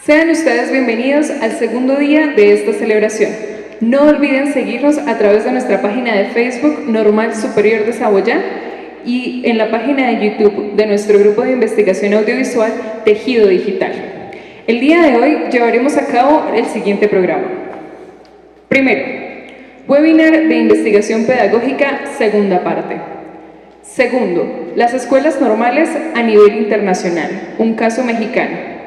Sean ustedes bienvenidos al segundo día de esta celebración. No olviden seguirnos a través de nuestra página de Facebook Normal Superior de Saboya y en la página de YouTube de nuestro grupo de investigación audiovisual Tejido Digital. El día de hoy llevaremos a cabo el siguiente programa. Primero, webinar de investigación pedagógica, segunda parte. Segundo, las escuelas normales a nivel internacional, un caso mexicano.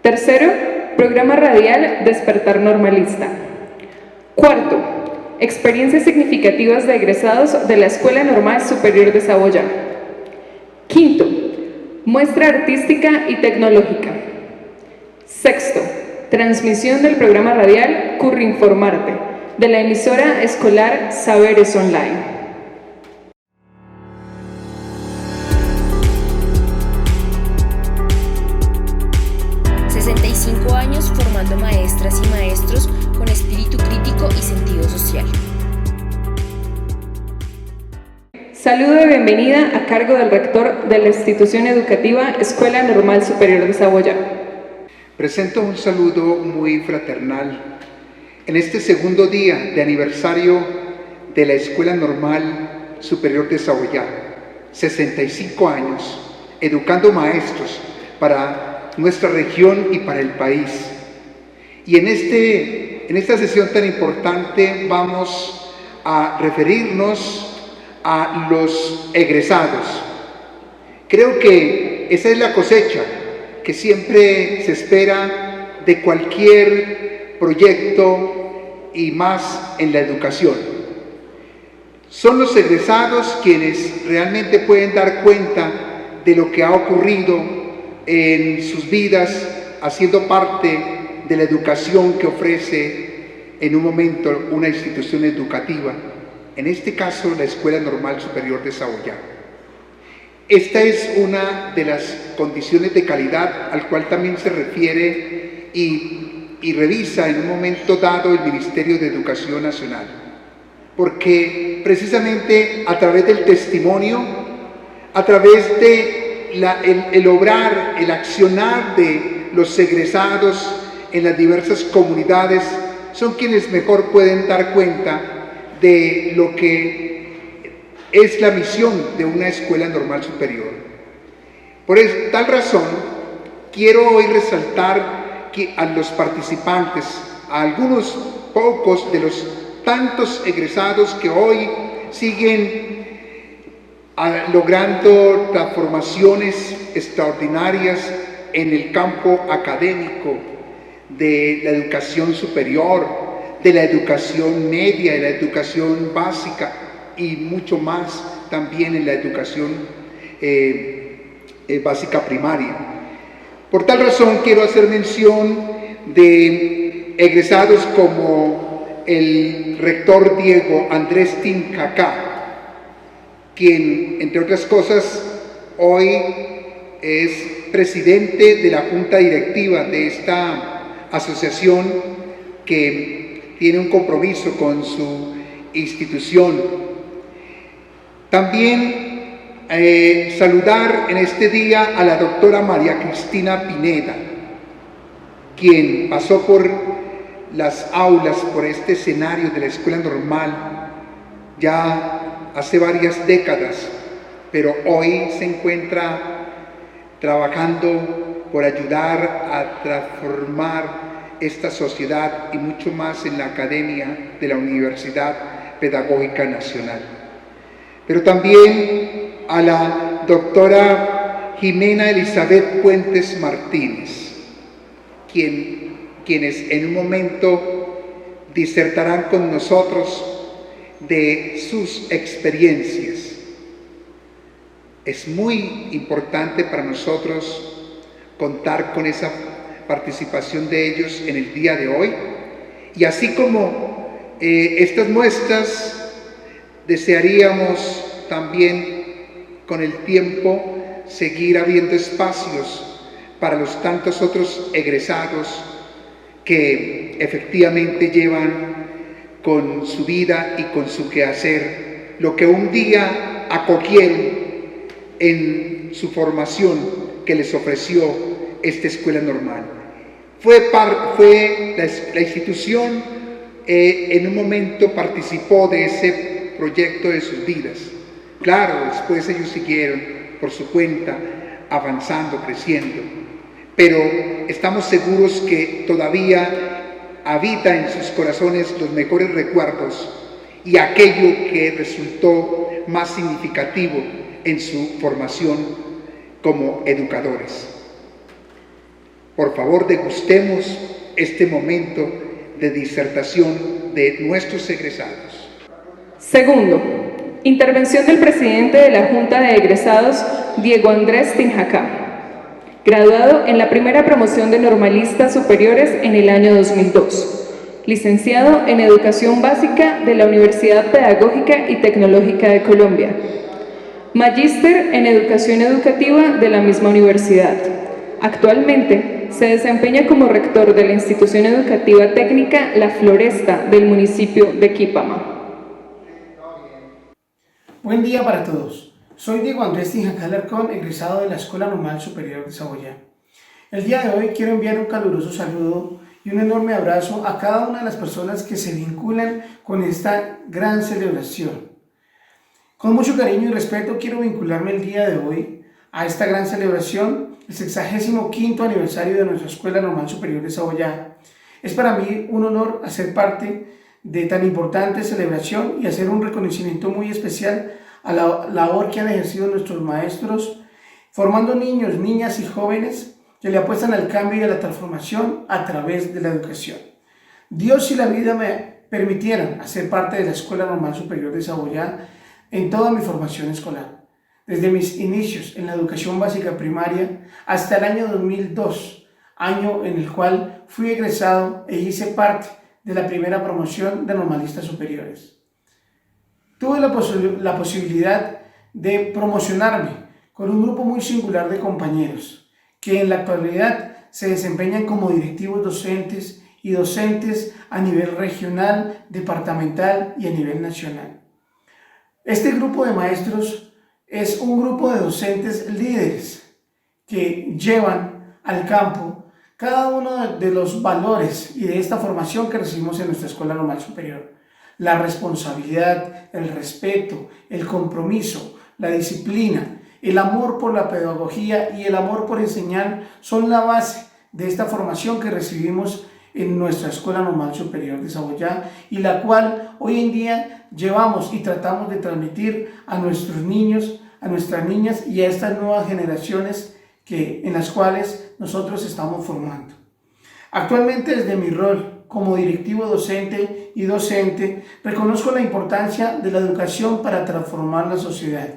Tercero, programa radial Despertar Normalista. Cuarto, experiencias significativas de egresados de la Escuela Normal Superior de Saboya. Quinto, muestra artística y tecnológica. Sexto, transmisión del programa radial Currinformarte, de la emisora escolar Saberes Online. 65 años formando maestras y maestros con espíritu crítico y sentido social. Saludo de bienvenida a cargo del rector de la institución educativa Escuela Normal Superior de Saboya. Presento un saludo muy fraternal en este segundo día de aniversario de la Escuela Normal Superior de Saboya. 65 años educando maestros para nuestra región y para el país. Y en esta sesión tan importante vamos a referirnos a los egresados. Creo que esa es la cosecha que siempre se espera de cualquier proyecto y más en la educación. Son los egresados quienes realmente pueden dar cuenta de lo que ha ocurrido en sus vidas, haciendo parte de la educación que ofrece en un momento una institución educativa, en este caso la Escuela Normal Superior de Saboya. Esta es una de las condiciones de calidad al cual también se refiere y revisa en un momento dado el Ministerio de Educación Nacional, porque precisamente a través del testimonio, a través de el obrar, el accionar de los egresados en las diversas comunidades, son quienes mejor pueden dar cuenta de lo que es la misión de una escuela normal superior. Por tal razón, quiero hoy resaltar que a los participantes, a algunos pocos de los tantos egresados que hoy siguen logrando transformaciones extraordinarias en el campo académico de la educación superior, de la educación media, de la educación básica y mucho más también en la educación básica primaria. Por tal razón quiero hacer mención de egresados como el rector Diego Andrés Tincacá, quien, entre otras cosas, hoy es presidente de la junta directiva de esta asociación que tiene un compromiso con su institución. También saludar en este día a la doctora María Cristina Pineda, quien pasó por las aulas, por este escenario de la Escuela Normal, ya hace varias décadas, pero hoy se encuentra trabajando por ayudar a transformar esta sociedad y mucho más en la academia de la Universidad Pedagógica Nacional. Pero también a la doctora Jimena Elizabeth Puentes Martínez, quienes en un momento disertarán con nosotros de sus experiencias. Es muy importante para nosotros contar con esa participación de ellos en el día de hoy, y así como estas muestras, desearíamos también con el tiempo seguir abriendo espacios para los tantos otros egresados que efectivamente llevan con su vida y con su quehacer lo que un día acogieron en su formación que les ofreció esta escuela normal. La institución en un momento participó de ese proyecto de sus vidas. Claro, después ellos siguieron por su cuenta, avanzando, creciendo, pero estamos seguros que todavía habita en sus corazones los mejores recuerdos y aquello que resultó más significativo en su formación como educadores. Por favor, degustemos este momento de disertación de nuestros egresados. Segundo, intervención del presidente de la Junta de Egresados, Diego Andrés Tinjacá, graduado en la primera promoción de normalistas superiores en el año 2002, licenciado en Educación Básica de la Universidad Pedagógica y Tecnológica de Colombia, magíster en Educación Educativa de la misma universidad. Actualmente se desempeña como rector de la institución educativa técnica La Floresta del municipio de Quipama. Buen día para todos. Soy Diego Andrés Tinjacá Alarcón, egresado de la Escuela Normal Superior de Saboyá. El día de hoy quiero enviar un caluroso saludo y un enorme abrazo a cada una de las personas que se vinculan con esta gran celebración. Con mucho cariño y respeto quiero vincularme el día de hoy a esta gran celebración, el 65º aniversario de nuestra Escuela Normal Superior de Saboyá. Es para mí un honor hacer parte de tan importante celebración y hacer un reconocimiento muy especial a la labor que han ejercido nuestros maestros, formando niños, niñas y jóvenes que le apuestan al cambio y a la transformación a través de la educación. Dios y la vida me permitieran hacer parte de la Escuela Normal Superior de Saboyá en toda mi formación escolar, desde mis inicios en la educación básica primaria hasta el año 2002, año en el cual fui egresado e hice parte de la primera promoción de normalistas superiores. Tuve la posibilidad de promocionarme con un grupo muy singular de compañeros que en la actualidad se desempeñan como directivos docentes y docentes a nivel regional, departamental y a nivel nacional. Este grupo de maestros es un grupo de docentes líderes que llevan al campo cada uno de los valores y de esta formación que recibimos en nuestra Escuela Normal Superior. La responsabilidad, el respeto, el compromiso, la disciplina, el amor por la pedagogía y el amor por enseñar son la base de esta formación que recibimos en nuestra Escuela Normal Superior de Saboyá y la cual hoy en día llevamos y tratamos de transmitir a nuestros niños, a nuestras niñas y a estas nuevas generaciones en las cuales nosotros estamos formando. Actualmente, desde mi rol como directivo docente y docente, reconozco la importancia de la educación para transformar la sociedad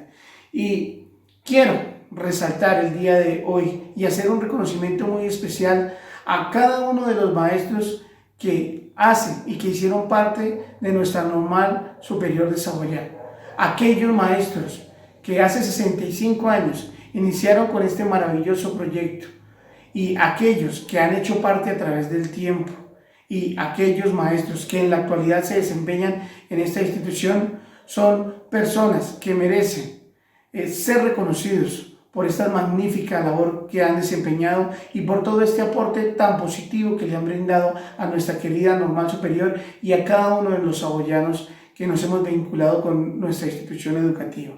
y quiero resaltar el día de hoy y hacer un reconocimiento muy especial a cada uno de los maestros que hacen y que hicieron parte de nuestra Normal Superior de Saboyá. Aquellos maestros que hace 65 años iniciaron con este maravilloso proyecto y aquellos que han hecho parte a través del tiempo y aquellos maestros que en la actualidad se desempeñan en esta institución son personas que merecen ser reconocidos por esta magnífica labor que han desempeñado y por todo este aporte tan positivo que le han brindado a nuestra querida Normal Superior y a cada uno de los saboyanos que nos hemos vinculado con nuestra institución educativa.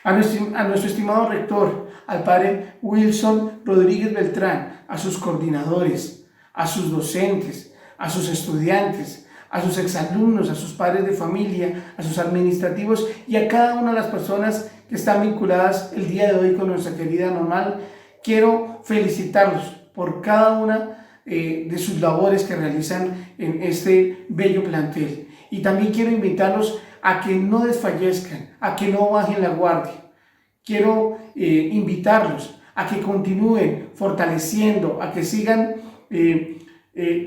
A nuestro estimado rector, al padre Wilson Rodríguez Beltrán, a sus coordinadores, a sus docentes, a sus estudiantes, a sus exalumnos, a sus padres de familia, a sus administrativos y a cada una de las personas que están vinculadas el día de hoy con nuestra querida Normal, quiero felicitarlos por cada una de sus labores que realizan en este bello plantel. Y también quiero invitarlos a que no desfallezcan, a que no bajen la guardia. Quiero invitarlos a que continúen fortaleciendo, a que sigan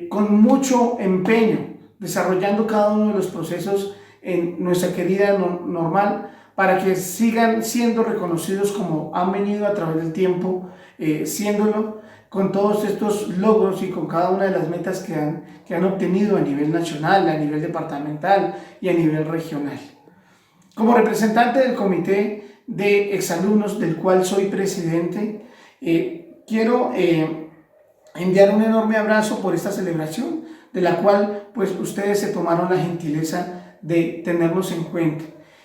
con mucho empeño desarrollando cada uno de los procesos en nuestra querida Normal para que sigan siendo reconocidos como han venido a través del tiempo, siéndolo con todos estos logros y con cada una de las metas que han obtenido a nivel nacional, a nivel departamental y a nivel regional. Como representante del comité de exalumnos del cual soy presidente, quiero enviar un enorme abrazo por esta celebración, de la cual pues ustedes se tomaron la gentileza de tenernos en cuenta.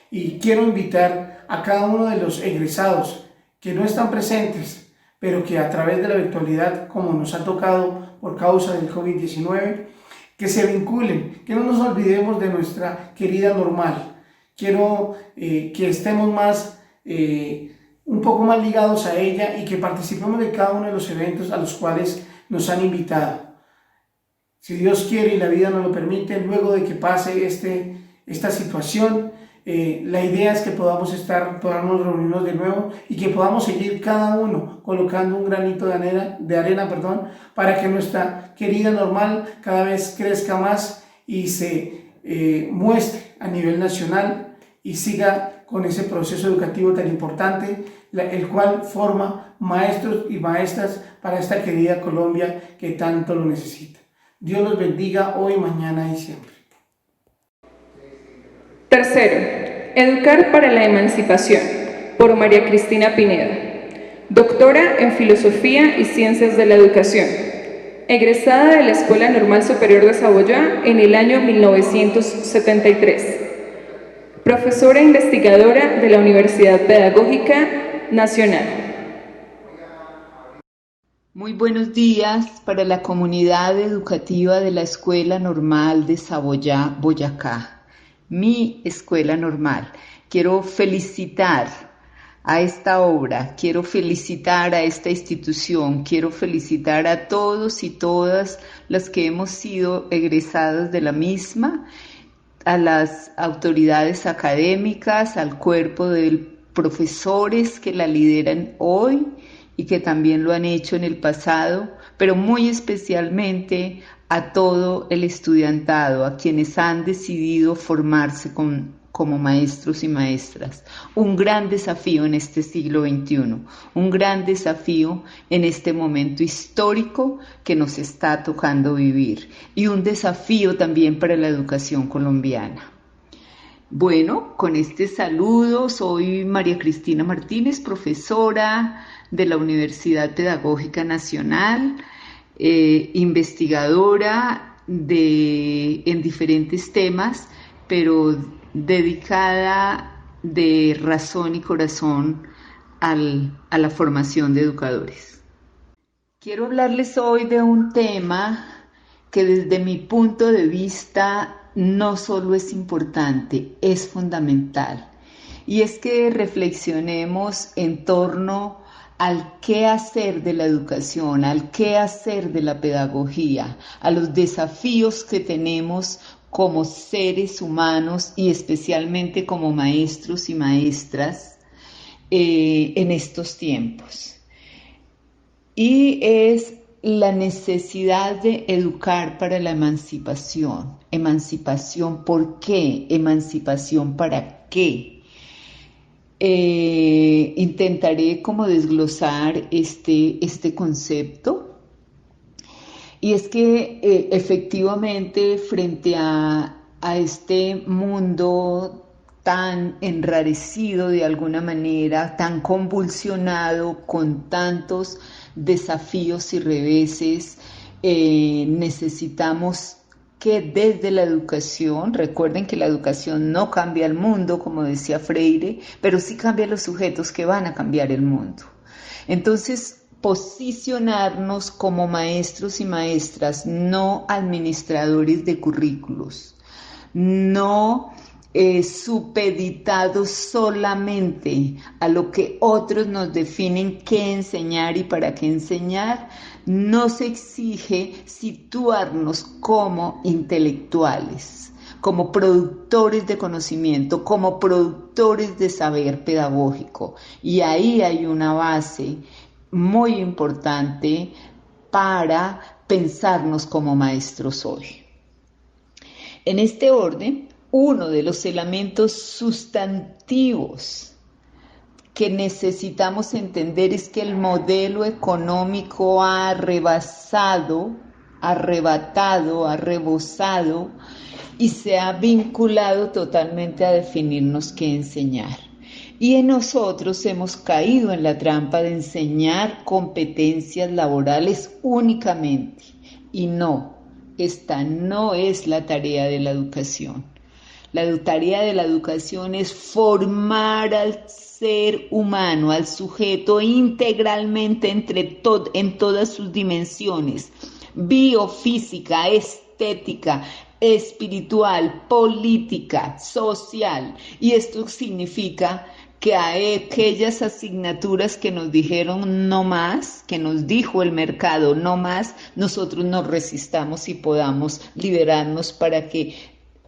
Y quiero invitar a cada uno de los egresados que no están presentes, pero que a través de la virtualidad, como nos ha tocado por causa del COVID-19, que se vinculen, que no nos olvidemos de nuestra querida Normal. Quiero que estemos un poco más ligados a ella y que participemos de cada uno de los eventos a los cuales nos han invitado. Si Dios quiere y la vida nos lo permite, luego de que pase esta situación, la idea es que podamos reunirnos de nuevo y que podamos seguir cada uno colocando un granito de arena, para que nuestra querida Normal cada vez crezca más y se muestre a nivel nacional y siga con ese proceso educativo tan importante, el cual forma maestros y maestras para esta querida Colombia que tanto lo necesita. Dios los bendiga hoy, mañana y siempre. Tercero, Educar para la Emancipación, por María Cristina Pineda, doctora en Filosofía y Ciencias de la Educación, egresada de la Escuela Normal Superior de Saboya en el año 1973, profesora investigadora de la Universidad Pedagógica Nacional. Muy buenos días para la comunidad educativa de la Escuela Normal de Saboya, Boyacá. Mi escuela normal. Quiero felicitar a esta obra, quiero felicitar a esta institución, quiero felicitar a todos y todas las que hemos sido egresadas de la misma, a las autoridades académicas, al cuerpo de profesores que la lideran hoy y que también lo han hecho en el pasado, pero muy especialmente a todo el estudiantado, a quienes han decidido formarse como maestros y maestras. Un gran desafío en este siglo XXI, un gran desafío en este momento histórico que nos está tocando vivir y un desafío también para la educación colombiana. Bueno, con este saludo, soy María Cristina Martínez, profesora de la Universidad Pedagógica Nacional, investigadora en diferentes temas, pero dedicada de razón y corazón a la formación de educadores. Quiero hablarles hoy de un tema que desde mi punto de vista no solo es importante, es fundamental. Y es que reflexionemos en torno al qué hacer de la educación, al qué hacer de la pedagogía, a los desafíos que tenemos como seres humanos y especialmente como maestros y maestras en estos tiempos. Y es la necesidad de educar para la emancipación. ¿Emancipación por qué? ¿Emancipación para qué? Intentaré como desglosar este concepto, y es que efectivamente frente a este mundo tan enrarecido de alguna manera, tan convulsionado, con tantos desafíos y reveses, necesitamos que desde la educación, recuerden que la educación no cambia el mundo, como decía Freire, pero sí cambia los sujetos que van a cambiar el mundo. Entonces, posicionarnos como maestros y maestras, no administradores de currículos, no supeditados solamente a lo que otros nos definen qué enseñar y para qué enseñar, nos exige situarnos como intelectuales, como productores de conocimiento, como productores de saber pedagógico. Y ahí hay una base muy importante para pensarnos como maestros hoy. En este orden, uno de los elementos sustantivos que necesitamos entender es que el modelo económico ha arrebatado y se ha vinculado totalmente a definirnos qué enseñar. Y en nosotros hemos caído en la trampa de enseñar competencias laborales únicamente. Y no, esta no es la tarea de la educación. La tarea de la educación es formar al ser humano, al sujeto integralmente en todas sus dimensiones, biofísica, estética, espiritual, política, social. Y esto significa que a aquellas asignaturas que nos dijeron no más, que nos dijo el mercado no más, nosotros nos resistamos y podamos liberarnos para que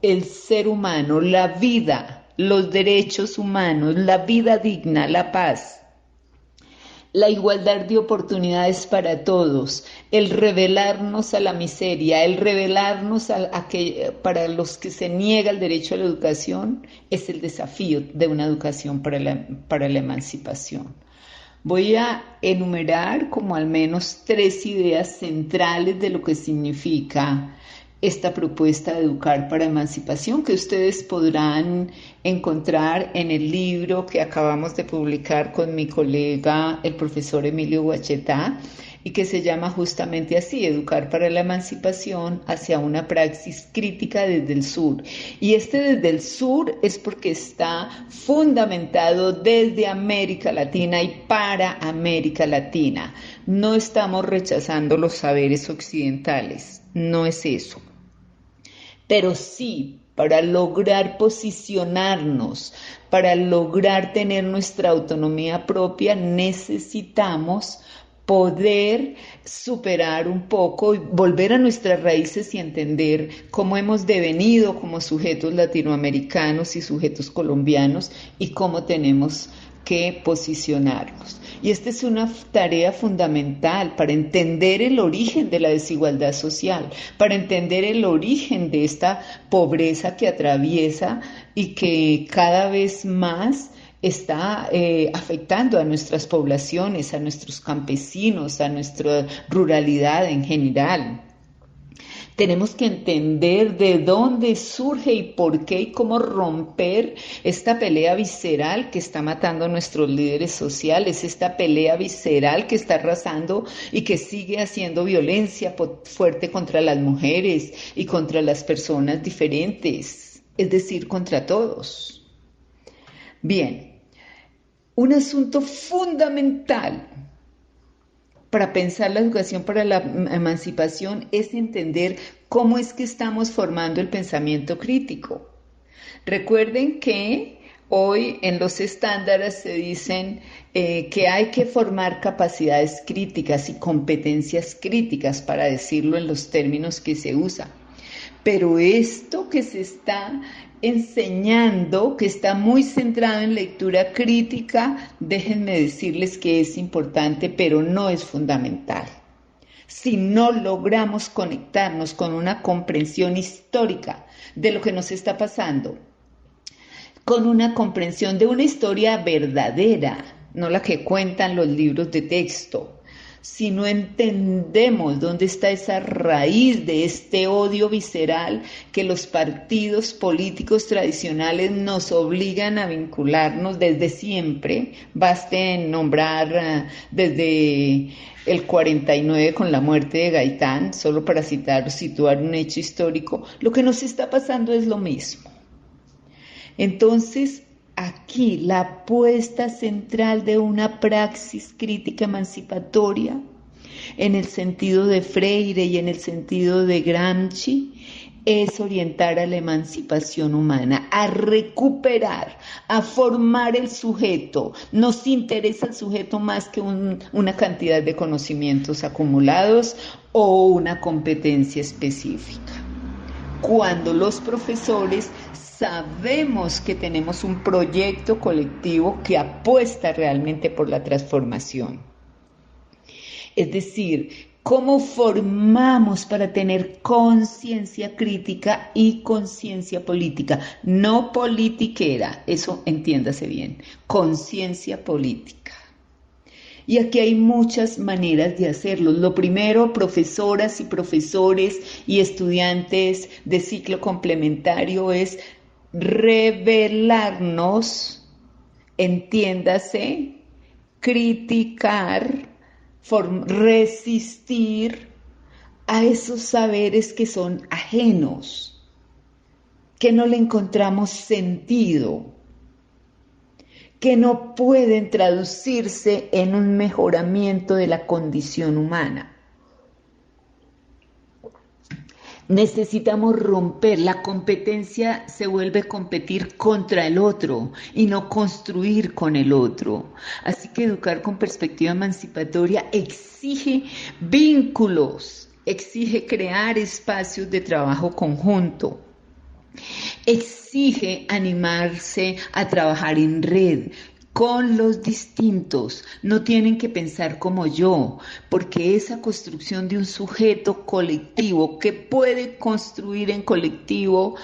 el ser humano, la vida, los derechos humanos, la vida digna, la paz, la igualdad de oportunidades para todos, el revelarnos a la miseria, el revelarnos para los que se niega el derecho a la educación, es el desafío de una educación para la emancipación. Voy a enumerar como al menos 3 ideas centrales de lo que significa esta propuesta de Educar para Emancipación, que ustedes podrán encontrar en el libro que acabamos de publicar con mi colega, el profesor Emilio Guachetá, y que se llama justamente así, Educar para la Emancipación hacia una praxis crítica desde el sur. Y desde el sur es porque está fundamentado desde América Latina y para América Latina. No estamos rechazando los saberes occidentales, no es eso. Pero sí, para lograr posicionarnos, para lograr tener nuestra autonomía propia, necesitamos poder superar un poco y volver a nuestras raíces y entender cómo hemos devenido como sujetos latinoamericanos y sujetos colombianos y cómo tenemos que posicionarnos. Y esta es una tarea fundamental para entender el origen de la desigualdad social, para entender el origen de esta pobreza que atraviesa y que cada vez más está afectando a nuestras poblaciones, a nuestros campesinos, a nuestra ruralidad en general. Tenemos que entender de dónde surge y por qué y cómo romper esta pelea visceral que está matando a nuestros líderes sociales, esta pelea visceral que está arrasando y que sigue haciendo violencia fuerte contra las mujeres y contra las personas diferentes, es decir, contra todos. Bien, un asunto fundamental para pensar la educación para la emancipación es entender cómo es que estamos formando el pensamiento crítico. Recuerden que hoy en los estándares se dicen que hay que formar capacidades críticas y competencias críticas, para decirlo en los términos que se usan. Pero esto que se está enseñando, que está muy centrado en lectura crítica, déjenme decirles que es importante, pero no es fundamental. Si no logramos conectarnos con una comprensión histórica de lo que nos está pasando, con una comprensión de una historia verdadera, no la que cuentan los libros de texto, si no entendemos dónde está esa raíz de este odio visceral que los partidos políticos tradicionales nos obligan a vincularnos desde siempre, baste nombrar desde el 49 con la muerte de Gaitán, solo para situar un hecho histórico, lo que nos está pasando es lo mismo. Entonces, aquí la apuesta central de una praxis crítica emancipatoria, en el sentido de Freire y en el sentido de Gramsci, es orientar a la emancipación humana, a recuperar, a formar el sujeto. Nos interesa el sujeto más que una cantidad de conocimientos acumulados o una competencia específica. Cuando los profesores sabemos que tenemos un proyecto colectivo que apuesta realmente por la transformación. Es decir, ¿cómo formamos para tener conciencia crítica y conciencia política? No politiquera, eso entiéndase bien, conciencia política. Y aquí hay muchas maneras de hacerlo. Lo primero, profesoras y profesores y estudiantes de ciclo complementario, es revelarnos entiéndase, criticar, resistir a esos saberes que son ajenos, que no le encontramos sentido, que no pueden traducirse en un mejoramiento de la condición humana. Necesitamos romper, la competencia se vuelve competir contra el otro y no construir con el otro. Así que educar con perspectiva emancipatoria exige vínculos, exige crear espacios de trabajo conjunto, exige animarse a trabajar en red, con los distintos. No tienen que pensar como yo, porque esa construcción de un sujeto colectivo que puede construir en colectivo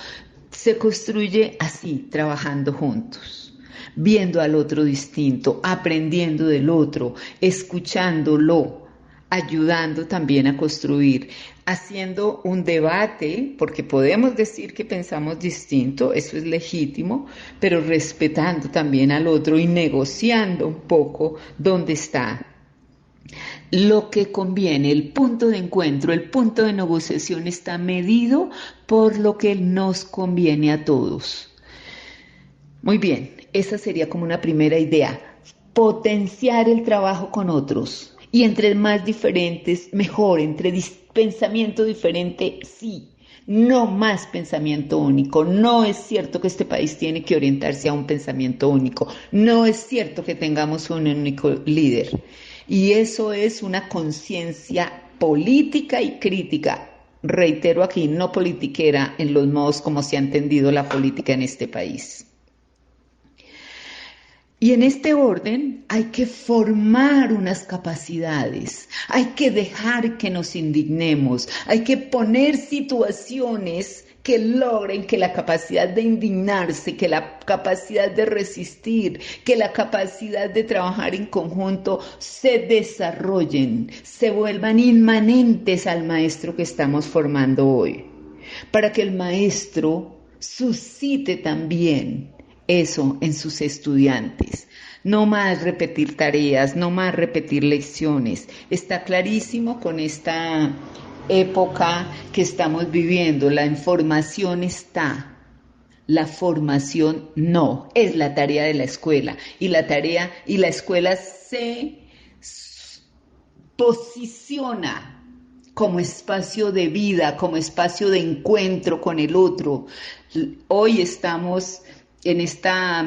se construye así, trabajando juntos, viendo al otro distinto, aprendiendo del otro, escuchándolo, ayudando también a construir, haciendo un debate, porque podemos decir que pensamos distinto, eso es legítimo, pero respetando también al otro y negociando un poco dónde está. Lo que conviene, el punto de encuentro, el punto de negociación está medido por lo que nos conviene a todos. Muy bien, esa sería como una primera idea, potenciar el trabajo con otros. Y entre más diferentes, mejor. Entre pensamiento diferente, sí. No más pensamiento único. No es cierto que este país tiene que orientarse a un pensamiento único. No es cierto que tengamos un único líder. Y eso es una conciencia política y crítica. Reitero aquí, no politiquera en los modos como se ha entendido la política en este país. Y en este orden hay que formar unas capacidades, hay que dejar que nos indignemos, hay que poner situaciones que logren que la capacidad de indignarse, que la capacidad de resistir, que la capacidad de trabajar en conjunto se desarrollen, se vuelvan inmanentes al maestro que estamos formando hoy, para que el maestro suscite también eso en sus estudiantes. No más repetir tareas, no más repetir lecciones. Está clarísimo con esta época que estamos viviendo. La información está, la formación no. Es la tarea de la escuela. Y la escuela se posiciona como espacio de vida, como espacio de encuentro con el otro. Hoy estamos en esta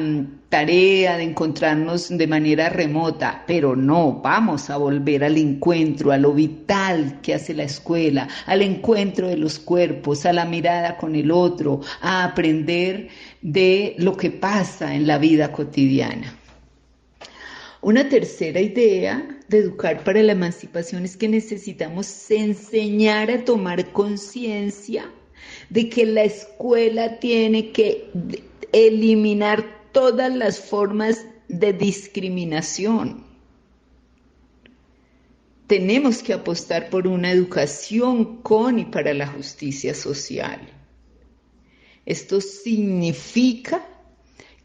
tarea de encontrarnos de manera remota, pero no, vamos a volver al encuentro, a lo vital que hace la escuela, al encuentro de los cuerpos, a la mirada con el otro, a aprender de lo que pasa en la vida cotidiana. Una tercera idea de educar para la emancipación es que necesitamos enseñar a tomar conciencia de que la escuela tiene que eliminar todas las formas de discriminación. Tenemos que apostar por una educación con y para la justicia social. Esto significa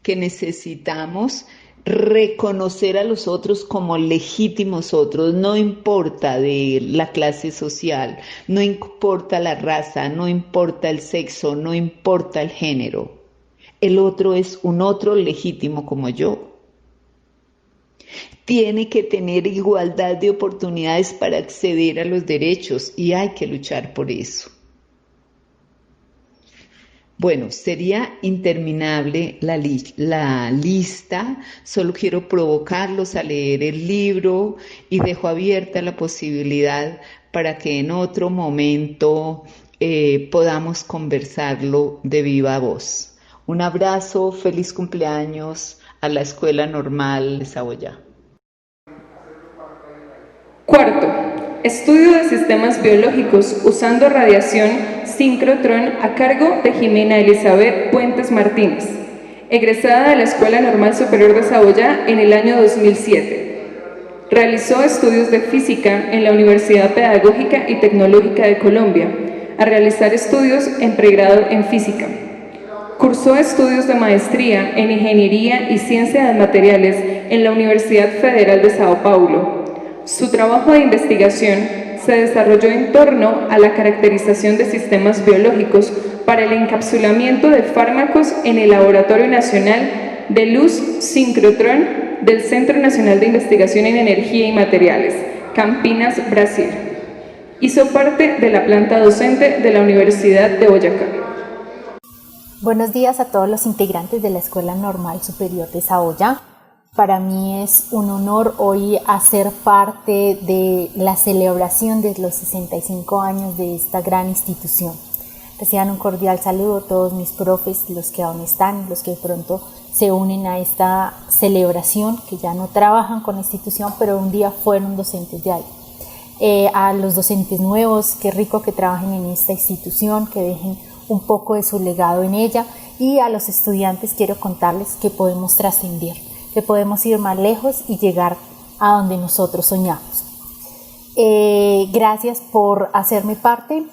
que necesitamos reconocer a los otros como legítimos otros, no importa de la clase social, no importa la raza, no importa el sexo, no importa el género. El otro es un otro legítimo como yo. Tiene que tener igualdad de oportunidades para acceder a los derechos y hay que luchar por eso. Bueno, sería interminable la lista, solo quiero provocarlos a leer el libro y dejo abierta la posibilidad para que en otro momento podamos conversarlo de viva voz. Un abrazo, feliz cumpleaños a la Escuela Normal de Saboya. Cuarto, estudio de sistemas biológicos usando radiación sincrotrón a cargo de Jimena Elizabeth Puentes Martínez, egresada de la Escuela Normal Superior de Saboya en el año 2007. Realizó estudios de física en la Universidad Pedagógica y Tecnológica de Colombia, a realizar estudios en pregrado en física. Cursó estudios de maestría en Ingeniería y Ciencia de Materiales en la Universidad Federal de Sao Paulo. Su trabajo de investigación se desarrolló en torno a la caracterización de sistemas biológicos para el encapsulamiento de fármacos en el Laboratorio Nacional de Luz Síncrotron del Centro Nacional de Investigación en Energía y Materiales, Campinas, Brasil. Hizo parte de la planta docente de la Universidad de Boyacá. Buenos días a todos los integrantes de la Escuela Normal Superior de Saboya. Para mí es un honor hoy hacer parte de la celebración de los 65 años de esta gran institución. Reciban un cordial saludo a todos mis profes, los que aún están, los que de pronto se unen a esta celebración, que ya no trabajan con la institución, pero un día fueron docentes de ahí. A los docentes nuevos, qué rico que trabajen en esta institución, que dejen un poco de su legado en ella, y a los estudiantes quiero contarles que podemos trascender, que podemos ir más lejos y llegar a donde nosotros soñamos. Gracias por hacerme parte,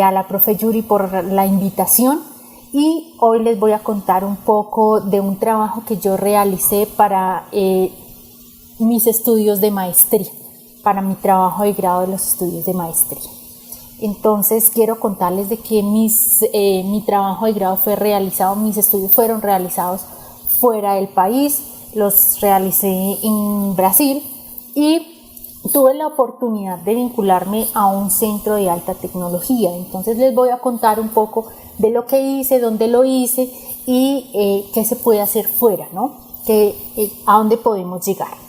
a la profe Yuri por la invitación, y hoy les voy a contar un poco de un trabajo que yo realicé para mis estudios de maestría, para mi trabajo de grado de los estudios de maestría. Entonces quiero contarles de que mi trabajo de grado fue realizado, mis estudios fueron realizados fuera del país, los realicé en Brasil y tuve la oportunidad de vincularme a un centro de alta tecnología. Entonces les voy a contar un poco de lo que hice, dónde lo hice y qué se puede hacer fuera, ¿no? A dónde podemos llegar.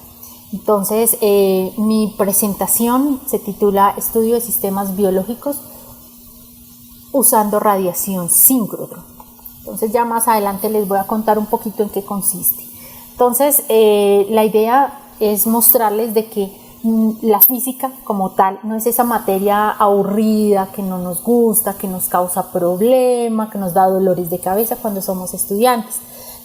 Entonces, mi presentación se titula Estudio de Sistemas Biológicos usando radiación síncrotron. Entonces, ya más adelante les voy a contar un poquito en qué consiste. Entonces, la idea es mostrarles de que la física como tal no es esa materia aburrida que no nos gusta, que nos causa problema, que nos da dolores de cabeza cuando somos estudiantes.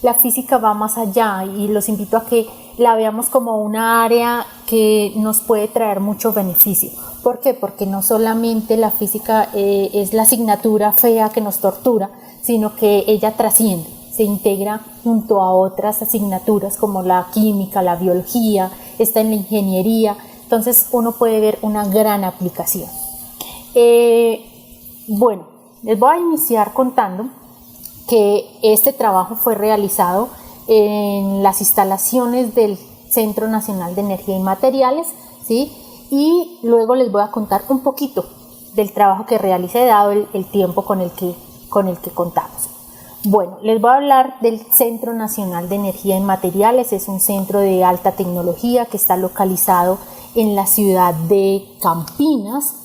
La física va más allá y los invito a que la veamos como una área que nos puede traer mucho beneficio. ¿Por qué? Porque no solamente la física es la asignatura fea que nos tortura, sino que ella trasciende, se integra junto a otras asignaturas como la química, la biología, está en la ingeniería, entonces uno puede ver una gran aplicación. Bueno, les voy a iniciar contando que este trabajo fue realizado en las instalaciones del Centro Nacional de Energía y Materiales, ¿sí? Y luego les voy a contar un poquito del trabajo que realicé dado el tiempo con el que contamos. Bueno, les voy a hablar del Centro Nacional de Energía y Materiales. Es un centro de alta tecnología que está localizado en la ciudad de Campinas,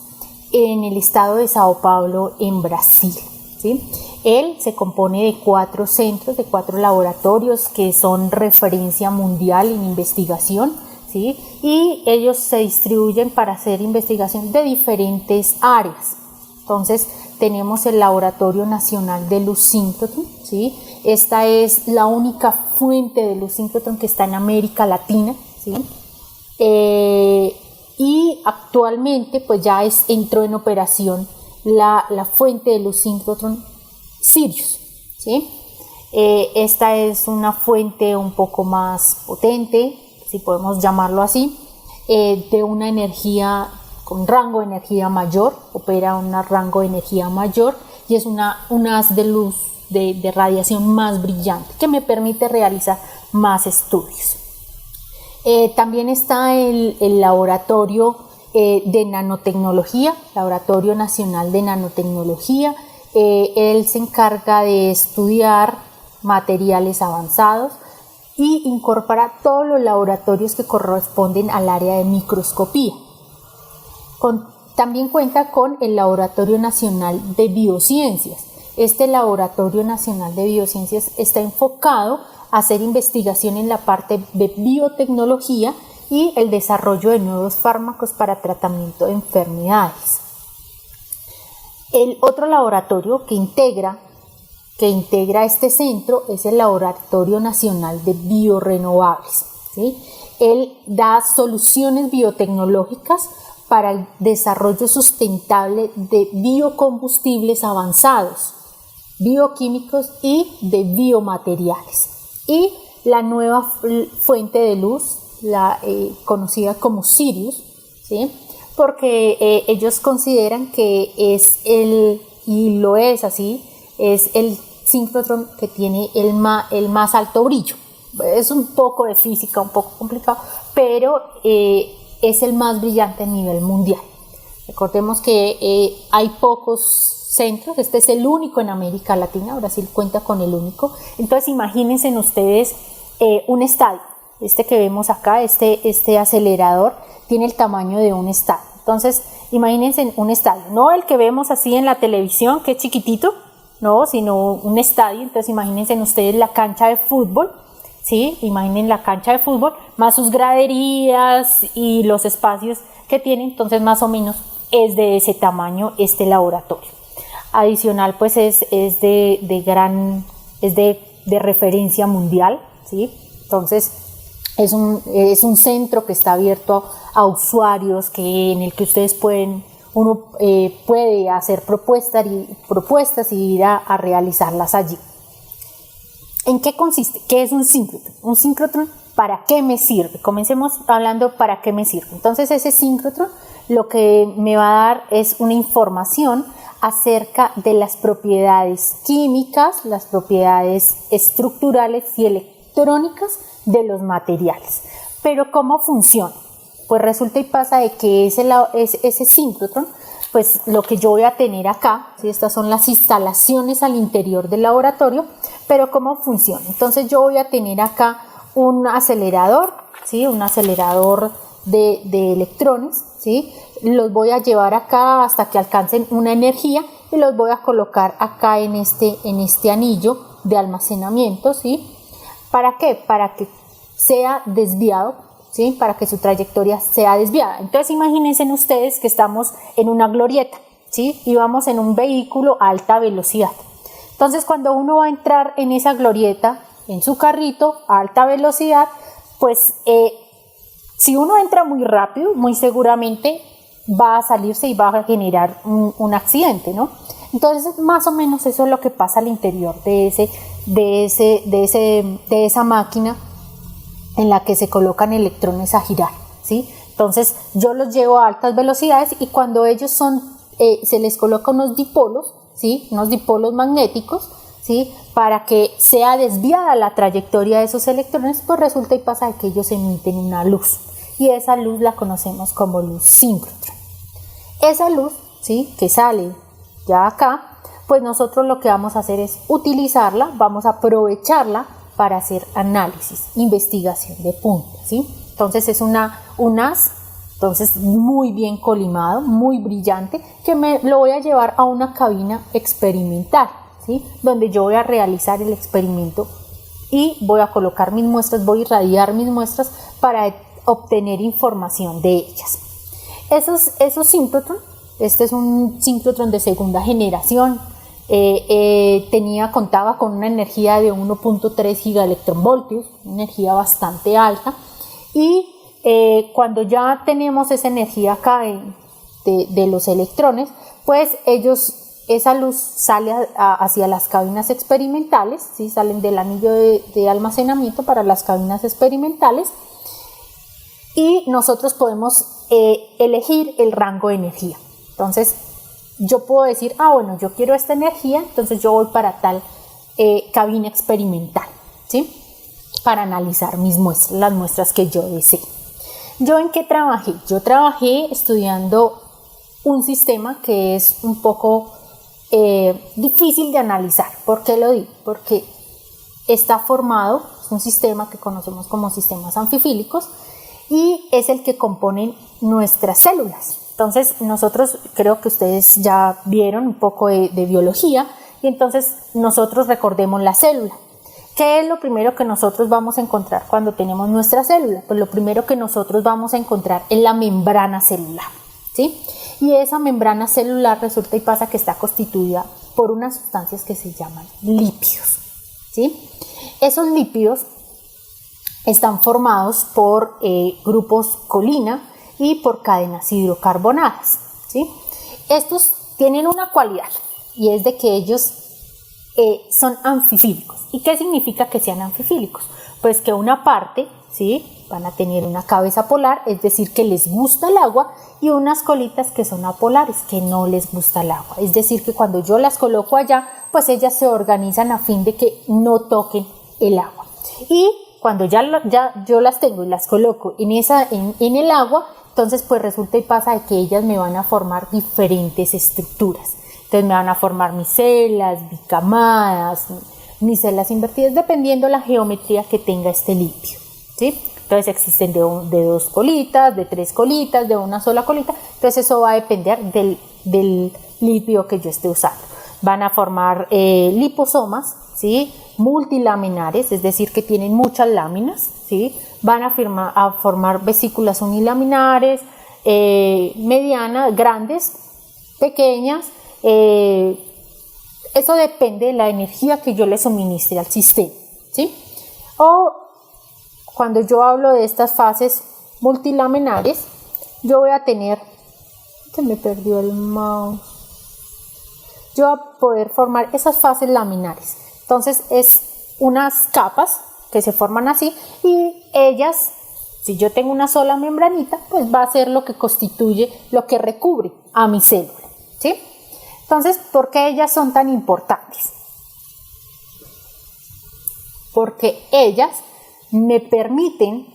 en el estado de Sao Paulo, en Brasil, ¿sí? Él se compone de 4 centros, de 4 laboratorios que son referencia mundial en investigación, ¿sí? Y ellos se distribuyen para hacer investigación de diferentes áreas. Entonces, tenemos el Laboratorio Nacional de Luz Síncrotron, ¿sí? Esta es la única fuente de luz síncrotron que está en América Latina, ¿sí? Y actualmente pues ya entró en operación la fuente de luz síncrotron Sirius, ¿sí? Esta es una fuente un poco más potente, si podemos llamarlo así, de una energía con rango de energía mayor, opera un rango de energía mayor y es un haz de luz de radiación más brillante que me permite realizar más estudios. También está el laboratorio de nanotecnología, Laboratorio Nacional de Nanotecnología. Él se encarga de estudiar materiales avanzados y incorpora todos los laboratorios que corresponden al área de microscopía. También cuenta con el Laboratorio Nacional de Biociencias. Este Laboratorio Nacional de Biociencias está enfocado a hacer investigación en la parte de biotecnología y el desarrollo de nuevos fármacos para tratamiento de enfermedades. El otro laboratorio que integra este centro es el Laboratorio Nacional de Biorenovables, ¿sí? Él da soluciones biotecnológicas para el desarrollo sustentable de biocombustibles avanzados bioquímicos y de biomateriales. Y la nueva fuente de luz, conocida como Sirius, ¿sí? Porque ellos consideran que es y lo es así, es el síncrotrón que tiene el más alto brillo. Es un poco de física, un poco complicado, pero es el más brillante a nivel mundial. Recordemos que hay pocos centros, este es el único en América Latina, Brasil cuenta con el único. Entonces imagínense ustedes un estadio, este que vemos acá, este acelerador tiene el tamaño de un estadio. Entonces imagínense un estadio, no el que vemos así en la televisión que es chiquitito, no, sino un estadio. Entonces imagínense ustedes la cancha de fútbol, ¿sí? Imaginen la cancha de fútbol más sus graderías y los espacios que tiene. Entonces más o menos es de ese tamaño este laboratorio. Adicional, pues es de referencia mundial, ¿sí? Entonces es un centro que está abierto a usuarios, en el que ustedes uno puede hacer propuestas y ir a realizarlas allí. ¿En qué consiste? ¿Qué es un síncrotrón? Un síncrotrón, ¿para qué me sirve? Comencemos hablando para qué me sirve. Entonces ese síncrotrón lo que me va a dar es una información acerca de las propiedades químicas, las propiedades estructurales y electrónicas de los materiales. Pero ¿cómo funciona? Pues resulta y pasa de que ese síncrotrón, pues lo que yo voy a tener acá, ¿sí? Estas son las instalaciones al interior del laboratorio, pero ¿cómo funciona? Entonces yo voy a tener acá un acelerador, ¿sí? Un acelerador de electrones, ¿sí? Los voy a llevar acá hasta que alcancen una energía y los voy a colocar acá en este anillo de almacenamiento, ¿sí? ¿Para qué? Para que sea desviado, ¿sí? Para que su trayectoria sea desviada. Entonces imagínense ustedes que estamos en una glorieta, ¿sí? Y vamos en un vehículo a alta velocidad. Entonces cuando uno va a entrar en esa glorieta, en su carrito a alta velocidad, pues si uno entra muy rápido, muy seguramente va a salirse y va a generar un accidente, ¿no? Entonces más o menos eso es lo que pasa al interior de esa máquina en la que se colocan electrones a girar, ¿sí? Entonces yo los llevo a altas velocidades y cuando ellos se les coloca unos dipolos, ¿sí? Unos dipolos magnéticos, ¿sí? Para que sea desviada la trayectoria de esos electrones, pues resulta y pasa que ellos emiten una luz y esa luz la conocemos como luz síncrotrón. Esa luz, ¿sí? Que sale ya acá, pues nosotros lo que vamos a hacer es utilizarla, vamos a aprovecharla para hacer análisis, investigación de puntos, ¿sí? Entonces es un haz, entonces muy bien colimado, muy brillante, que lo voy a llevar a una cabina experimental, ¿sí? Donde yo voy a realizar el experimento y voy a colocar mis muestras, voy a irradiar mis muestras para obtener información de ellas. Esos síncrotrón, este es un síncrotrón de segunda generación, contaba con una energía de 1.3 gigaelectronvoltios, una energía bastante alta, y cuando ya tenemos esa energía acá de los electrones, pues esa luz sale hacia las cabinas experimentales, ¿sí? Salen del anillo de almacenamiento para las cabinas experimentales y nosotros podemos elegir el rango de energía. Entonces yo puedo decir, bueno, yo quiero esta energía, entonces yo voy para tal cabina experimental, ¿sí? Para analizar mis muestras, las muestras que yo desee. ¿Yo en qué trabajé? Yo trabajé estudiando un sistema que es un poco difícil de analizar. ¿Por qué lo digo? Porque está formado, es un sistema que conocemos como sistemas anfifílicos y es el que componen nuestras células. Entonces nosotros, creo que ustedes ya vieron un poco de biología y entonces nosotros recordemos la célula. ¿Qué es lo primero que nosotros vamos a encontrar cuando tenemos nuestra célula? Pues lo primero que nosotros vamos a encontrar es la membrana celular, ¿sí? Y esa membrana celular resulta y pasa que está constituida por unas sustancias que se llaman lípidos, ¿sí? Esos lípidos están formados por grupos colina y por cadenas hidrocarbonadas, ¿sí? Estos tienen una cualidad y es de que ellos son anfifílicos. ¿Y qué significa que sean anfifílicos? Pues que una parte, ¿sí?, van a tener una cabeza polar, es decir, que les gusta el agua, y unas colitas que son apolares, que no les gusta el agua. Es decir, que cuando yo las coloco allá, pues ellas se organizan a fin de que no toquen el agua. Y cuando ya yo las tengo y las coloco en el agua, entonces pues resulta y pasa de que ellas me van a formar diferentes estructuras. Entonces me van a formar micelas, bicamadas, micelas invertidas, dependiendo la geometría que tenga este limpio, ¿sí? Entonces existen de 2 colitas, de 3 colitas, de una sola colita. Entonces eso va a depender del limpio que yo esté usando. Van a formar liposomas, ¿sí?, multilaminares, es decir, que tienen muchas láminas, ¿sí? Van a formar vesículas unilaminares, medianas, grandes, pequeñas. Eso depende de la energía que yo le suministre al sistema, ¿sí? O cuando yo hablo de estas fases multilaminares, yo voy a tener, se me perdió el mouse, yo voy a poder formar esas fases laminares. Entonces es unas capas que se forman así, y ellas, si yo tengo una sola membranita, pues va a ser lo que constituye, lo que recubre a mi célula, ¿sí? Entonces, ¿por qué ellas son tan importantes? Porque ellas me permiten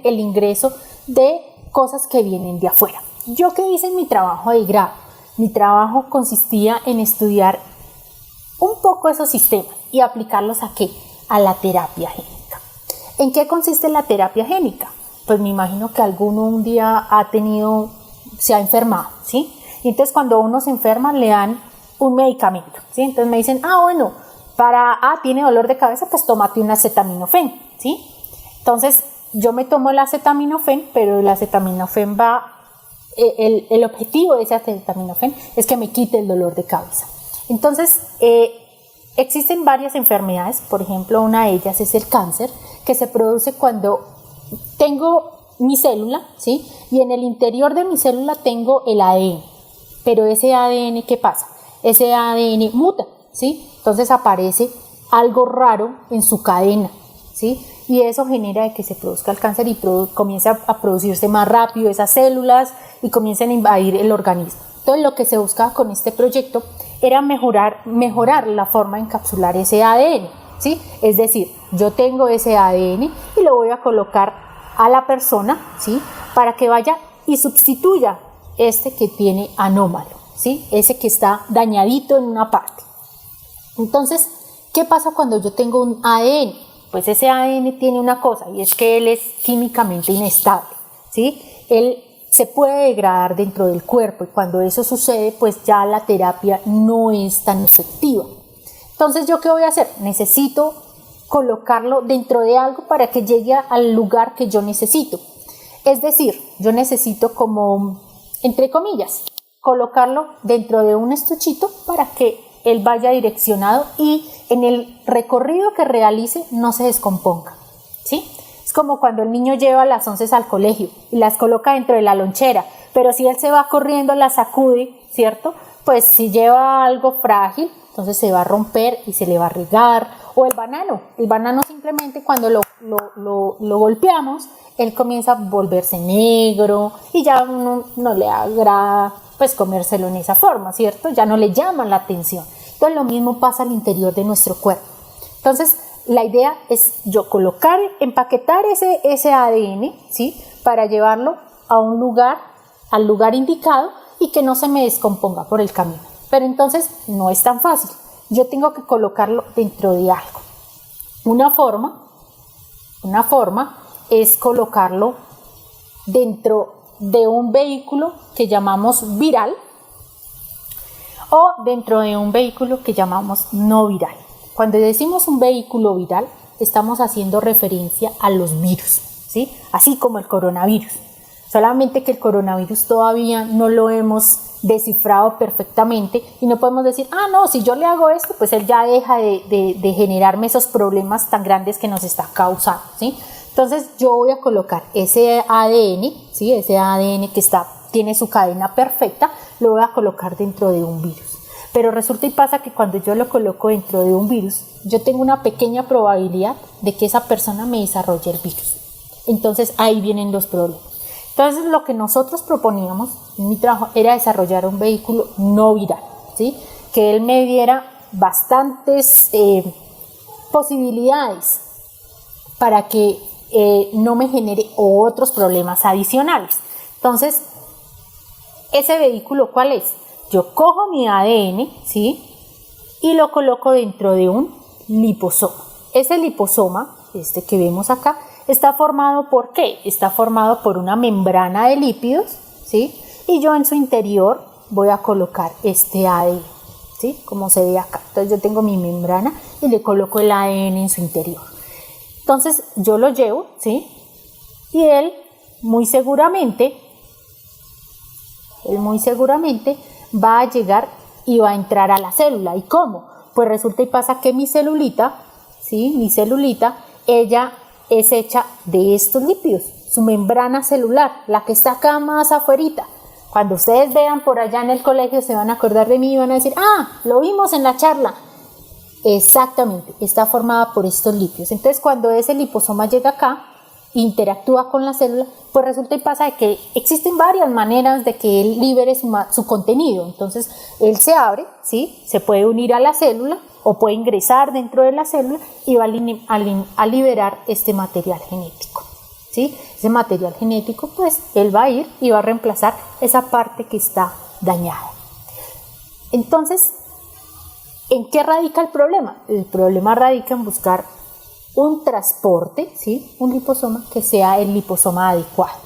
el ingreso de cosas que vienen de afuera. ¿Yo qué hice en mi trabajo de grado? Mi trabajo consistía en estudiar un poco esos sistemas y aplicarlos ¿a qué? A la terapia génica. ¿En qué consiste la terapia génica? Pues me imagino que alguno un día se ha enfermado, ¿sí? Y entonces cuando uno se enferma le dan un medicamento, ¿sí? Entonces me dicen, bueno, tiene dolor de cabeza, pues tómate un acetaminofén, ¿sí? Entonces yo me tomo el acetaminofén, pero el acetaminofén el objetivo de ese acetaminofén es que me quite el dolor de cabeza. Entonces existen varias enfermedades, por ejemplo, una de ellas es el cáncer, que se produce cuando tengo mi célula, ¿sí? Y en el interior de mi célula tengo el ADN, pero ese ADN, ¿qué pasa? Ese ADN muta, ¿sí? Entonces aparece algo raro en su cadena, ¿sí? Y eso genera de que se produzca el cáncer y comienza a producirse más rápido esas células y comiencen a invadir el organismo. Entonces lo que se buscaba con este proyecto era mejorar la forma de encapsular ese ADN, ¿sí? Es decir, yo tengo ese ADN y lo voy a colocar a la persona, ¿sí?, para que vaya y sustituya este que tiene anómalo, ¿sí?, ese que está dañadito en una parte. Entonces, ¿qué pasa cuando yo tengo un ADN? Pues ese ADN tiene una cosa, y es que él es químicamente inestable, ¿sí? Él se puede degradar dentro del cuerpo, y cuando eso sucede, pues ya la terapia no es tan efectiva. Entonces, ¿yo qué voy a hacer? Necesito colocarlo dentro de algo para que llegue al lugar que yo necesito. Es decir, yo necesito como, entre comillas, colocarlo dentro de un estuchito para que él vaya direccionado y en el recorrido que realice no se descomponga, ¿sí? Es como cuando el niño lleva las onces al colegio y las coloca dentro de la lonchera, pero si él se va corriendo las sacude, ¿cierto? Pues si lleva algo frágil, entonces se va a romper y se le va a regar. O el banano simplemente cuando lo golpeamos, él comienza a volverse negro y ya uno no le agrada pues comérselo en esa forma, ¿cierto? Ya no le llama la atención. Entonces lo mismo pasa al interior de nuestro cuerpo. Entonces la idea es yo empaquetar ese ADN, ¿sí?, para llevarlo a un lugar, al lugar indicado, y que no se me descomponga por el camino. Pero entonces no es tan fácil. Yo tengo que colocarlo dentro de algo. Una forma es colocarlo dentro de un vehículo que llamamos viral o dentro de un vehículo que llamamos no viral. Cuando decimos un vehículo viral, estamos haciendo referencia a los virus, ¿sí?, así como el coronavirus. Solamente que el coronavirus todavía no lo hemos descifrado perfectamente y no podemos decir, no, si yo le hago esto, pues él ya deja de generarme esos problemas tan grandes que nos está causando, ¿sí? Entonces yo voy a colocar ese ADN, ¿sí?, ese ADN que tiene su cadena perfecta, lo voy a colocar dentro de un virus. Pero resulta y pasa que cuando yo lo coloco dentro de un virus, yo tengo una pequeña probabilidad de que esa persona me desarrolle el virus. Entonces ahí vienen los problemas. Entonces lo que nosotros proponíamos en mi trabajo era desarrollar un vehículo no viral, ¿sí? Que él me diera bastantes posibilidades para que no me genere otros problemas adicionales. Entonces, ¿ese vehículo cuál es? Yo cojo mi ADN, ¿sí? Y lo coloco dentro de un liposoma. Ese liposoma, este que vemos acá, está formado ¿por qué? Está formado por una membrana de lípidos, ¿sí? Y yo en su interior voy a colocar este ADN, ¿sí? Como se ve acá. Entonces yo tengo mi membrana y le coloco el ADN en su interior. Entonces yo lo llevo, ¿sí? Y él muy seguramente va a llegar y va a entrar a la célula. ¿Y cómo? Pues resulta y pasa que mi celulita, ¿sí? Mi celulita, ella es hecha de estos lípidos, su membrana celular, la que está acá más afuerita. Cuando ustedes vean por allá en el colegio se van a acordar de mí y van a decir, lo vimos en la charla. Exactamente, está formada por estos lípidos. Entonces cuando ese liposoma llega acá, interactúa con la célula, pues resulta y pasa de que existen varias maneras de que él libere su contenido. Entonces él se abre, ¿sí? Se puede unir a la célula o puede ingresar dentro de la célula y va a liberar este material genético, ¿sí? Ese material genético, pues él va a ir y va a reemplazar esa parte que está dañada. Entonces, ¿en qué radica el problema? El problema radica en buscar un transporte, ¿sí? Un liposoma que sea el liposoma adecuado.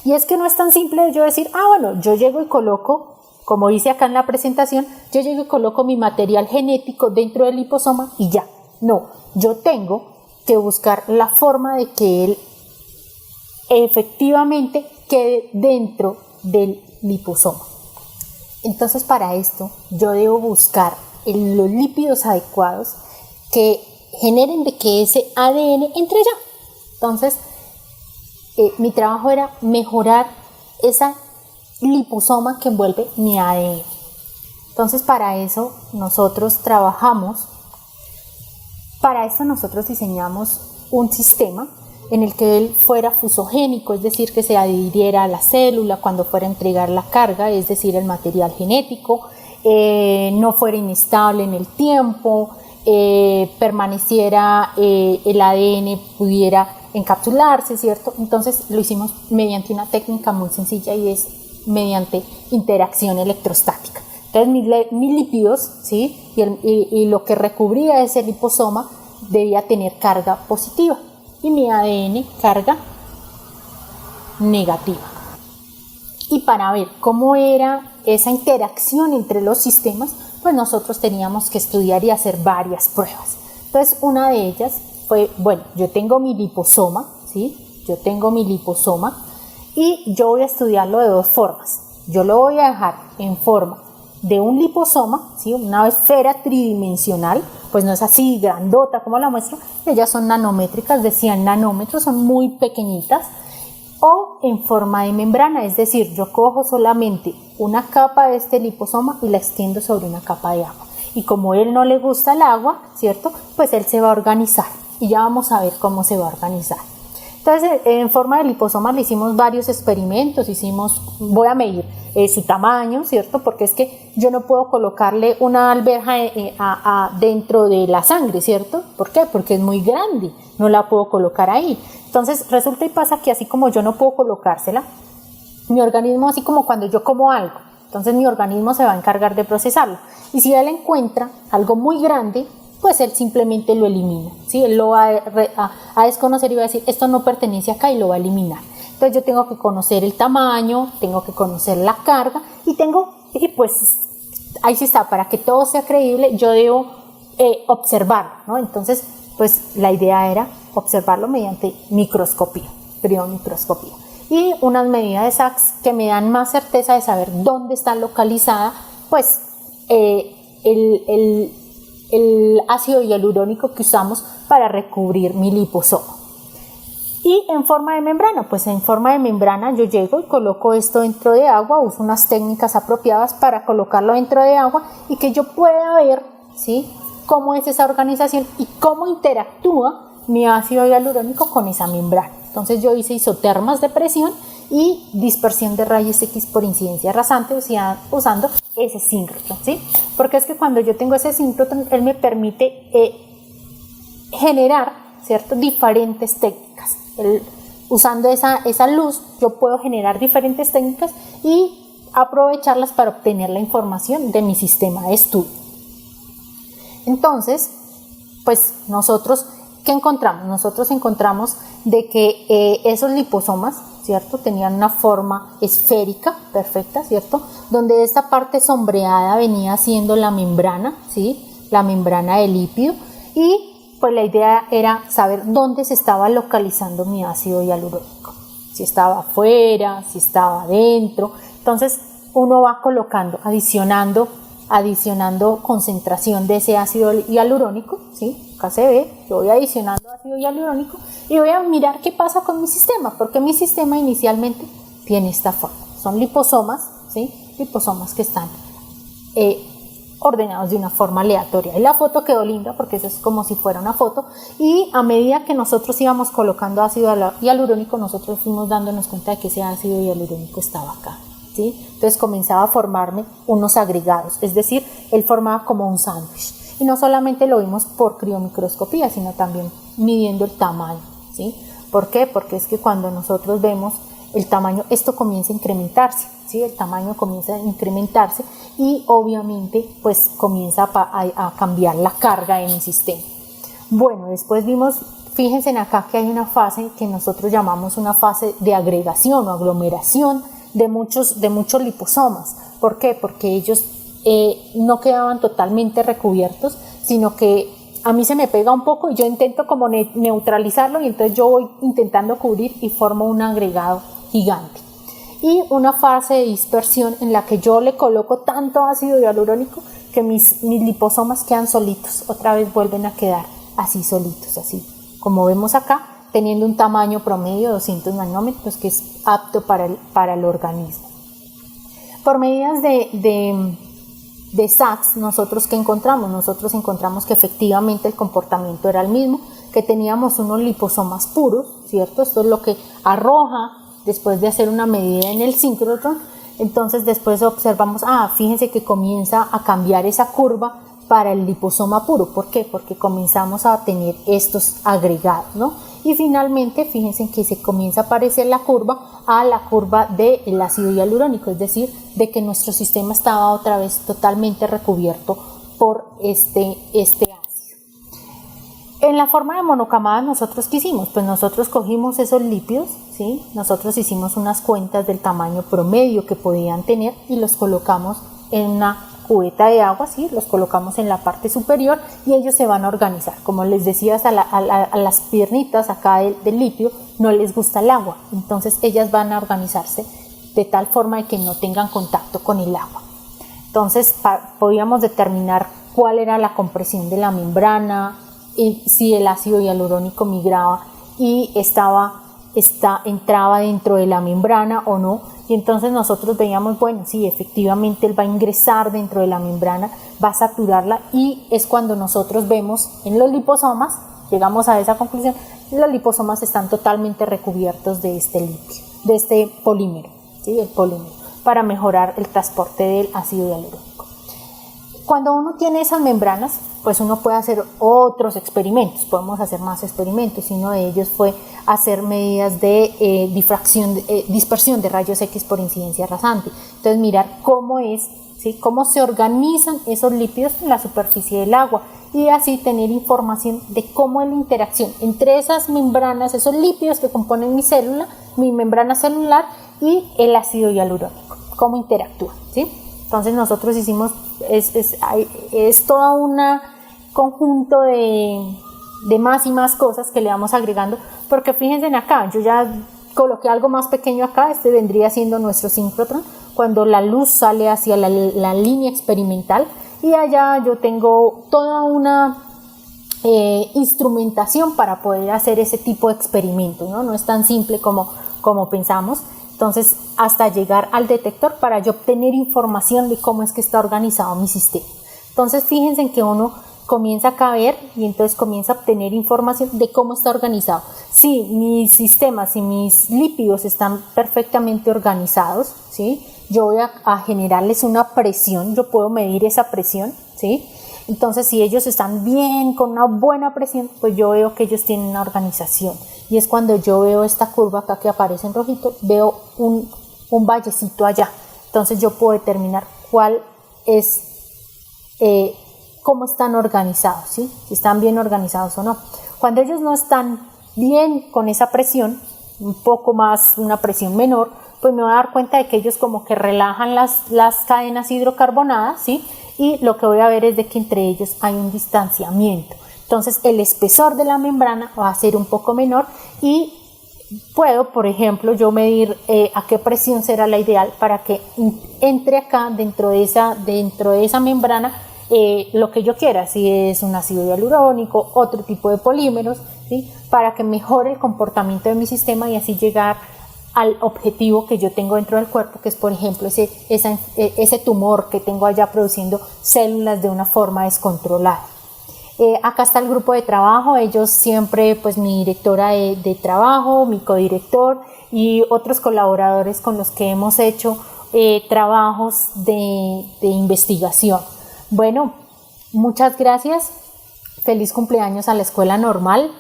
Y es que no es tan simple yo decir, bueno, yo llego y coloco, como dice acá en la presentación, yo llego y coloco mi material genético dentro del liposoma y ya. No, yo tengo que buscar la forma de que él efectivamente quede dentro del liposoma. Entonces para esto yo debo buscar los lípidos adecuados que generen de que ese ADN entre ya. Entonces, mi trabajo era mejorar esa liposoma que envuelve mi ADN. Entonces, para eso nosotros diseñamos un sistema en el que él fuera fusogénico, es decir, que se adhiriera a la célula cuando fuera a entregar la carga, es decir, el material genético, no fuera inestable en el tiempo, permaneciera el ADN, pudiera encapsularse, ¿cierto? Entonces lo hicimos mediante una técnica muy sencilla y es mediante interacción electrostática. Entonces mis lípidos, ¿sí? y lo que recubría ese liposoma debía tener carga positiva y mi ADN carga negativa. Y para ver cómo era esa interacción entre los sistemas, pues nosotros teníamos que estudiar y hacer varias pruebas. Entonces una de ellas fue, yo tengo mi liposoma, ¿sí? Yo tengo mi liposoma y yo voy a estudiarlo de dos formas. Yo lo voy a dejar en forma de un liposoma, ¿sí? Una esfera tridimensional, pues no es así grandota como la muestro, ellas son nanométricas, de 100 nanómetros, son muy pequeñitas, o en forma de membrana, es decir, yo cojo solamente una capa de este liposoma y la extiendo sobre una capa de agua. Y como a él no le gusta el agua, ¿cierto? Pues él se va a organizar y ya vamos a ver cómo se va a organizar. Entonces, en forma de liposoma le hicimos varios experimentos, voy a medir su tamaño, ¿cierto? Porque es que yo no puedo colocarle una alberja dentro de la sangre, ¿cierto? ¿Por qué? Porque es muy grande, no la puedo colocar ahí. Entonces, resulta y pasa que así como yo no puedo colocársela, mi organismo, así como cuando yo como algo, entonces mi organismo se va a encargar de procesarlo. Y si él encuentra algo muy grande, pues él simplemente lo elimina, ¿sí? Él lo va a desconocer y va a decir, esto no pertenece acá y lo va a eliminar. Entonces yo tengo que conocer el tamaño, tengo que conocer la carga y pues ahí sí está, para que todo sea creíble yo debo observarlo, ¿no? Entonces pues la idea era observarlo mediante microscopía, criomicroscopía. Y unas medidas de Sachs que me dan más certeza de saber dónde está localizada pues el ácido hialurónico que usamos para recubrir mi liposoma. Y en forma de membrana, pues en forma de membrana yo llego y coloco esto dentro de agua, uso unas técnicas apropiadas para colocarlo dentro de agua y que yo pueda ver, ¿sí?, cómo es esa organización y cómo interactúa mi ácido hialurónico con esa membrana. Entonces yo hice isotermas de presión y dispersión de rayos X por incidencia rasante, o sea, usando ese síncrotron, ¿sí? Porque es que cuando yo tengo ese síncrotron, él me permite generar, ¿cierto?, diferentes técnicas. Usando esa luz, yo puedo generar diferentes técnicas y aprovecharlas para obtener la información de mi sistema de estudio. Entonces, pues nosotros, ¿qué encontramos? Nosotros encontramos de que esos liposomas, ¿cierto?, tenían una forma esférica perfecta, ¿cierto?, donde esta parte sombreada venía siendo la membrana, ¿sí?, la membrana del lípido, y pues la idea era saber dónde se estaba localizando mi ácido hialurónico, si estaba afuera, si estaba adentro. Entonces uno va colocando, adicionando concentración de ese ácido hialurónico, ¿sí? Acá se ve, yo voy adicionando ácido hialurónico y voy a mirar qué pasa con mi sistema, porque mi sistema inicialmente tiene esta forma. Son liposomas, ¿sí?, liposomas que están ordenados de una forma aleatoria. Y la foto quedó linda porque eso es como si fuera una foto, y a medida que nosotros íbamos colocando ácido hialurónico, nosotros fuimos dándonos cuenta de que ese ácido hialurónico estaba acá, ¿sí? Entonces comenzaba a formarme unos agregados, es decir, él formaba como un sándwich. Y no solamente lo vimos por criomicroscopía, sino también midiendo el tamaño, ¿sí? ¿Por qué? Porque es que cuando nosotros vemos el tamaño, esto comienza a incrementarse, ¿sí? El tamaño comienza a incrementarse y obviamente pues comienza a cambiar la carga en el sistema. Bueno, después vimos, fíjense en acá que hay una fase que nosotros llamamos una fase de agregación o aglomeración de muchos liposomas. ¿Por qué? Porque ellos no quedaban totalmente recubiertos, sino que a mí se me pega un poco y yo intento como neutralizarlo, y entonces yo voy intentando cubrir y formo un agregado gigante. Y una fase de dispersión en la que yo le coloco tanto ácido hialurónico que mis liposomas quedan solitos, otra vez vuelven a quedar así solitos, así como vemos acá, teniendo un tamaño promedio de 200 nanómetros, que es apto para el organismo. Por medidas de SATS, ¿nosotros qué encontramos? Nosotros encontramos que efectivamente el comportamiento era el mismo, que teníamos unos liposomas puros, ¿cierto? Esto es lo que arroja después de hacer una medida en el síncrotron. Entonces después observamos, fíjense que comienza a cambiar esa curva para el liposoma puro. ¿Por qué? Porque comenzamos a tener estos agregados, ¿no? Y finalmente, fíjense que se comienza a parecer la curva a la curva del ácido hialurónico, es decir, de que nuestro sistema estaba otra vez totalmente recubierto por este ácido. En la forma de monocamada, ¿nosotros qué hicimos? Pues nosotros cogimos esos lípidos, ¿sí? Nosotros hicimos unas cuentas del tamaño promedio que podían tener y los colocamos en una cubeta de agua, ¿sí? Los colocamos en la parte superior y ellos se van a organizar. Como les decía, a las piernitas acá del lípido no les gusta el agua, entonces ellas van a organizarse de tal forma de que no tengan contacto con el agua. Entonces podíamos determinar cuál era la compresión de la membrana, y si el ácido hialurónico migraba y entraba dentro de la membrana o no. Y entonces nosotros veíamos, bueno, sí, efectivamente él va a ingresar dentro de la membrana, va a saturarla, y es cuando nosotros vemos en los liposomas, llegamos a esa conclusión, los liposomas están totalmente recubiertos de este lípido, de este polímero, ¿sí? Del polímero, para mejorar el transporte del ácido hialurónico. Cuando uno tiene esas membranas, pues uno puede hacer otros experimentos, podemos hacer más experimentos, y uno de ellos fue hacer medidas de dispersión de rayos X por incidencia rasante. Entonces mirar cómo cómo se organizan esos lípidos en la superficie del agua, y así tener información de cómo es la interacción entre esas membranas, esos lípidos que componen mi membrana celular, y el ácido hialurónico, cómo interactúan, ¿sí? Entonces nosotros hicimos, es toda una conjunto de más y más cosas que le vamos agregando, porque fíjense en acá, yo ya coloqué algo más pequeño acá, este vendría siendo nuestro síncrotron, cuando la luz sale hacia la línea experimental, y allá yo tengo toda una instrumentación para poder hacer ese tipo de experimentos, ¿no? No es tan simple como pensamos. Entonces, hasta llegar al detector para yo obtener información de cómo es que está organizado mi sistema. Entonces, fíjense en que uno comienza a caber y entonces comienza a obtener información de cómo está organizado. Si mis sistemas, si mis lípidos están perfectamente organizados, ¿sí? Yo voy a generarles una presión, yo puedo medir esa presión, ¿sí? Entonces, si ellos están bien, con una buena presión, pues yo veo que ellos tienen una organización. Y es cuando yo veo esta curva acá que aparece en rojito, veo un vallecito allá. Entonces, yo puedo determinar cuál es, cómo están organizados, ¿sí? Si están bien organizados o no. Cuando ellos no están bien con esa presión, un poco más, una presión menor, pues me voy a dar cuenta de que ellos como que relajan las cadenas hidrocarbonadas, ¿sí? Y lo que voy a ver es de que entre ellos hay un distanciamiento. Entonces el espesor de la membrana va a ser un poco menor y puedo, por ejemplo, yo medir a qué presión será la ideal para que entre acá dentro de esa membrana lo que yo quiera, si es un ácido hialurónico, otro tipo de polímeros, ¿sí? Para que mejore el comportamiento de mi sistema y así llegar al objetivo que yo tengo dentro del cuerpo, que es, por ejemplo, ese tumor que tengo allá produciendo células de una forma descontrolada. Acá está el grupo de trabajo, ellos siempre, pues mi directora de trabajo, mi codirector y otros colaboradores con los que hemos hecho trabajos de investigación. Bueno, muchas gracias, feliz cumpleaños a la Escuela Normal.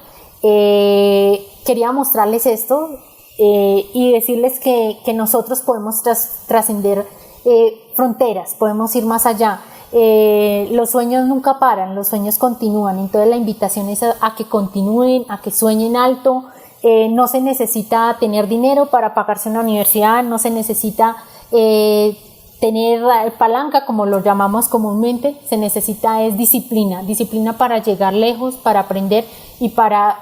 Quería mostrarles esto y decirles que nosotros podemos trascender fronteras, podemos ir más allá. Los sueños nunca paran, los sueños continúan, entonces la invitación es a que continúen, a que sueñen alto. No se necesita tener dinero para pagarse una universidad, no se necesita tener palanca como lo llamamos comúnmente, se necesita es disciplina para llegar lejos, para aprender y para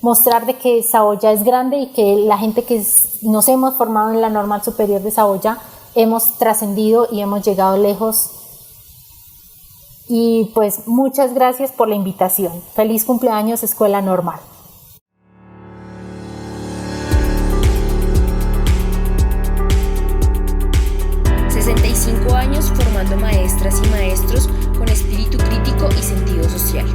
mostrar de que Saboya es grande y que la gente que nos hemos formado en la Normal Superior de Saboya hemos trascendido y hemos llegado lejos. Y pues muchas gracias por la invitación. Feliz cumpleaños, Escuela Normal. Años formando maestras y maestros con espíritu crítico y sentido social.